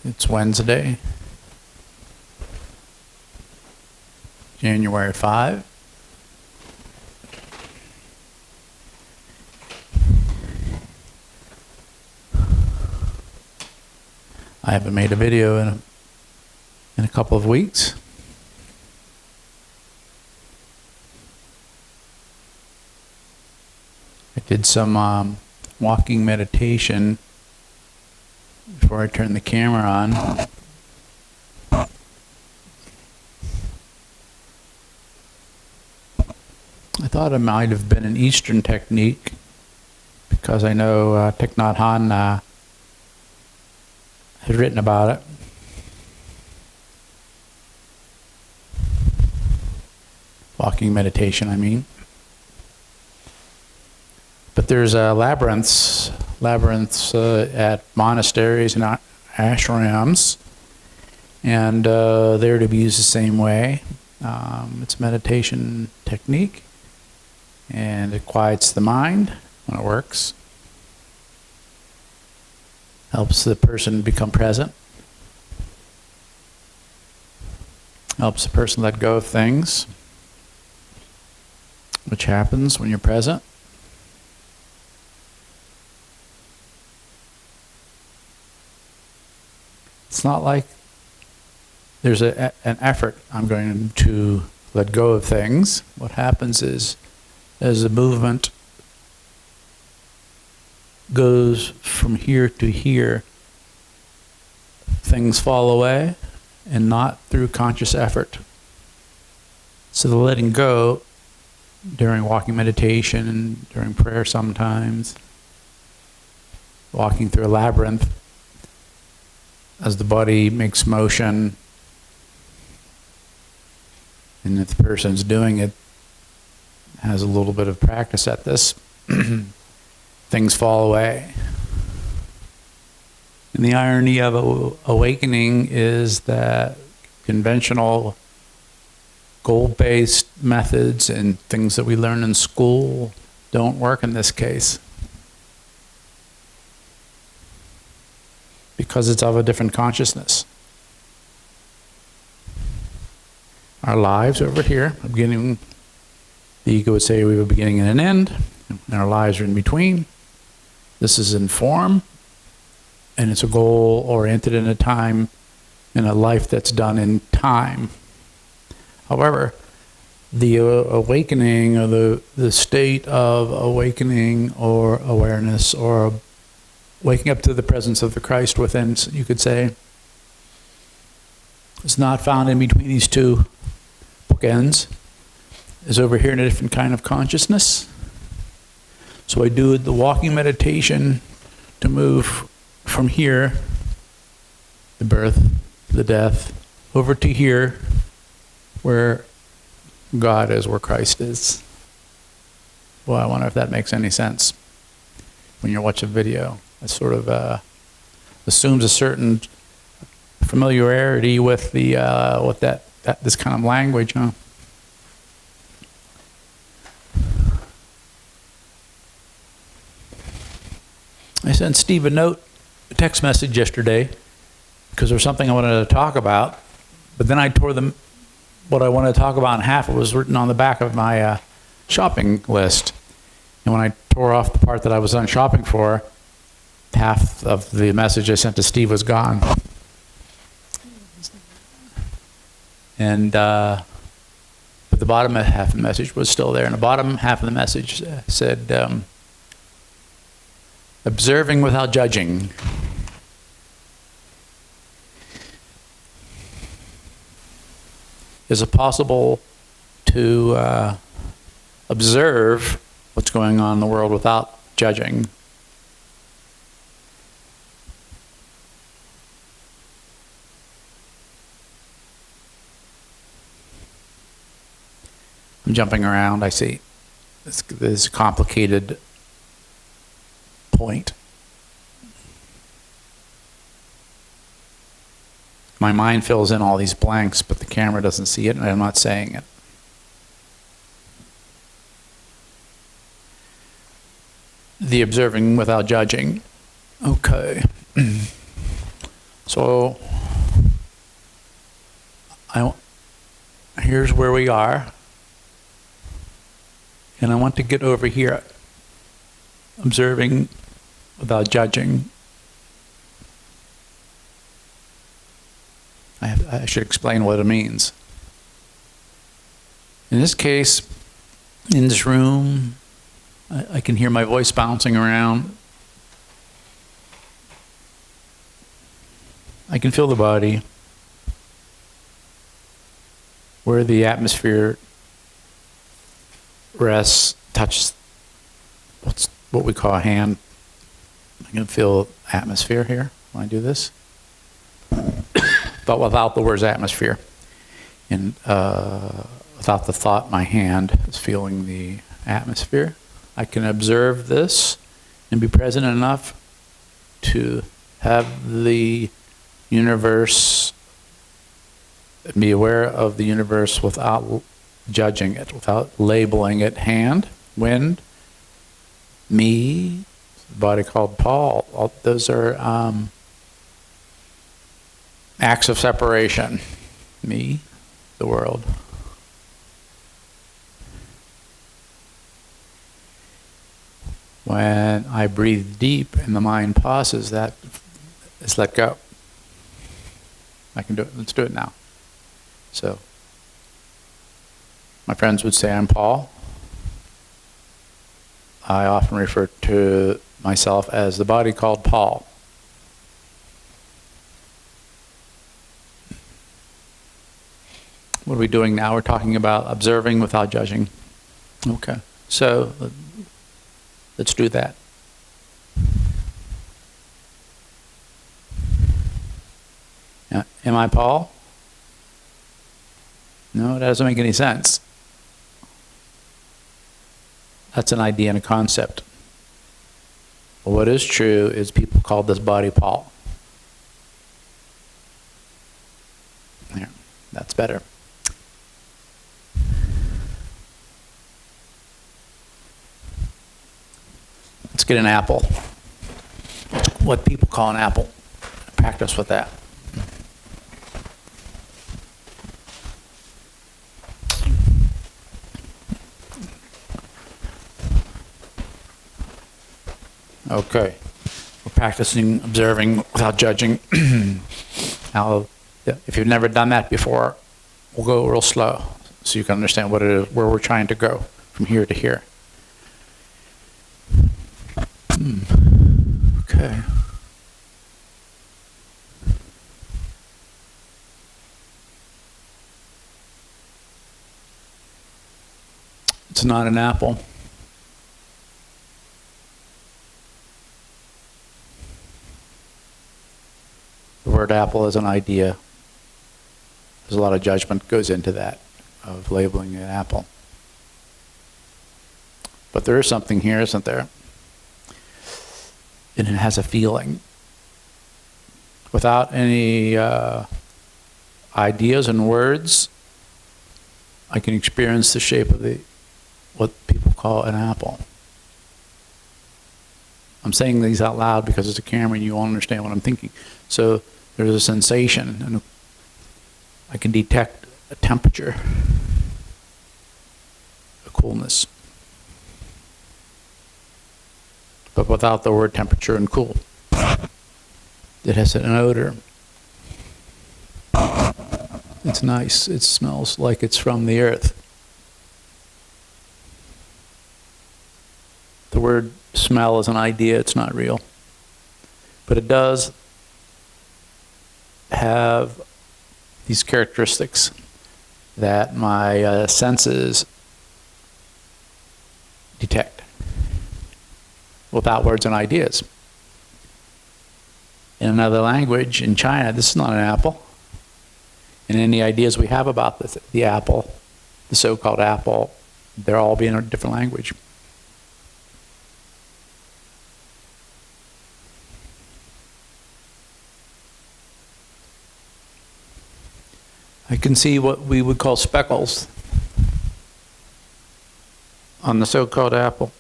It's Wednesday, January 5. I haven't made a video in a couple of weeks. I did some walking meditation before I turned the camera on. I thought it might have been an Eastern technique because I know Thich Nhat Hanh has written about it. Walking meditation, I mean. But there's labyrinths at monasteries and ashrams, and they're to be used the same way. It's a meditation technique, and it quiets the mind when it works. Helps the person become present. Helps the person let go of things, which happens when you're present. It's not like there's an effort, I'm going to let go of things. What happens is, as the movement goes from here to here, things fall away, and not through conscious effort. So the letting go during walking meditation and during prayer sometimes, walking through a labyrinth, as the body makes motion, and if the person's doing it, has a little bit of practice at this, things fall away. And the irony of awakening is that conventional goal-based methods and things that we learn in school don't work in this case, because it's of a different consciousness. Our lives over here, the ego would say we have a beginning and an end, and our lives are in between. This is in form, and it's a goal-oriented in a time, in a life that's done in time. However, the awakening, or the state of awakening or awareness, or waking up to the presence of the Christ within, you could say, is not found in between these two bookends. Is over here in a different kind of consciousness. So I do the walking meditation to move from here, the birth, the death, over to here, where God is, where Christ is. Well, I wonder if that makes any sense when you watch a video. It sort of assumes a certain familiarity with the with this kind of language, huh? I sent Steve a text message yesterday, because there was something I wanted to talk about, but then I tore what I wanted to talk about in half. It was written on the back of my shopping list. And when I tore off the part that I was done shopping for, half of the message I sent to Steve was gone. And but the bottom half of the message was still there. And the bottom half of the message said, observing without judging. Is it possible to observe what's going on in the world without judging? I'm jumping around, I see. This is a complicated point. My mind fills in all these blanks, but the camera doesn't see it, and I'm not saying it. The observing without judging. Okay. So here's where we are. And I want to get over here, observing without judging. I should explain what it means. In this case, in this room, I can hear my voice bouncing around. I can feel the body, where the atmosphere rests, touches what we call a hand. I can feel atmosphere here when I do this, but without the words atmosphere, and without the thought my hand is feeling the atmosphere. I can observe this and be present enough to have the universe, be aware of the universe without judging it, without labeling it hand, wind, me, the body called Paul. All those are acts of separation. Me, the world. When I breathe deep and the mind pauses, that is let go. I can do it. Let's do it now. So, my friends would say I'm Paul. I often refer to myself as the body called Paul. What are we doing now? We're talking about observing without judging. Okay. So, let's do that. Am I Paul? No, that doesn't make any sense. That's an idea and a concept. But what is true is people call this body Paul. There, that's better. Let's get an apple. What people call an apple. Practice with that. Okay, we're practicing observing without judging. Now, if you've never done that before, we'll go real slow so you can understand what it is, where we're trying to go from here to here. Okay. It's not an apple. The word apple is an idea. There's a lot of judgment goes into that, of labeling an apple. But there is something here, isn't there? And it has a feeling. Without any ideas and words, I can experience the shape of what people call an apple. I'm saying these out loud because it's a camera and you all understand what I'm thinking. So there's a sensation, and I can detect a temperature, a coolness, but without the word temperature and cool. It has an odor. It's nice. It smells like it's from the earth. The word smell is an idea. It's not real. But it does have these characteristics that my senses detect without words and ideas. In another language, in China, this is not an apple. And any ideas we have about the apple, the so-called apple, they're all being in a different language. I can see what we would call speckles on the so-called apple.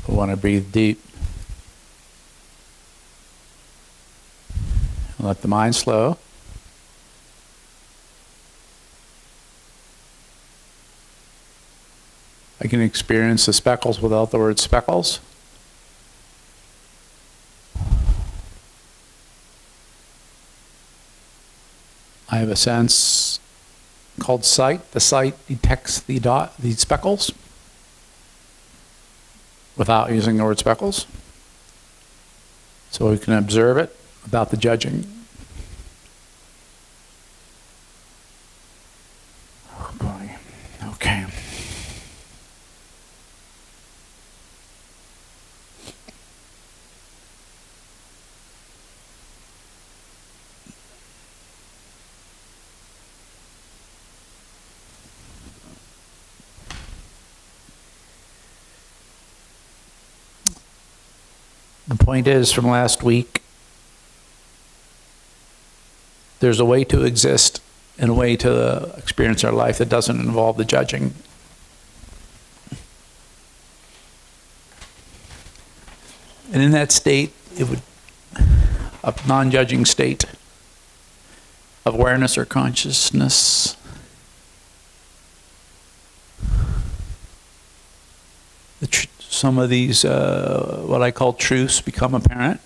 I want to breathe deep. Let the mind slow. I can experience the speckles without the word speckles. I have a sense called sight. The sight detects the speckles without using the word speckles. So we can observe it without the judging. Oh boy. Okay. The point is, from last week, there's a way to exist and a way to experience our life that doesn't involve the judging. And in that state, a non-judging state of awareness or consciousness, some of these, what I call truths, become apparent.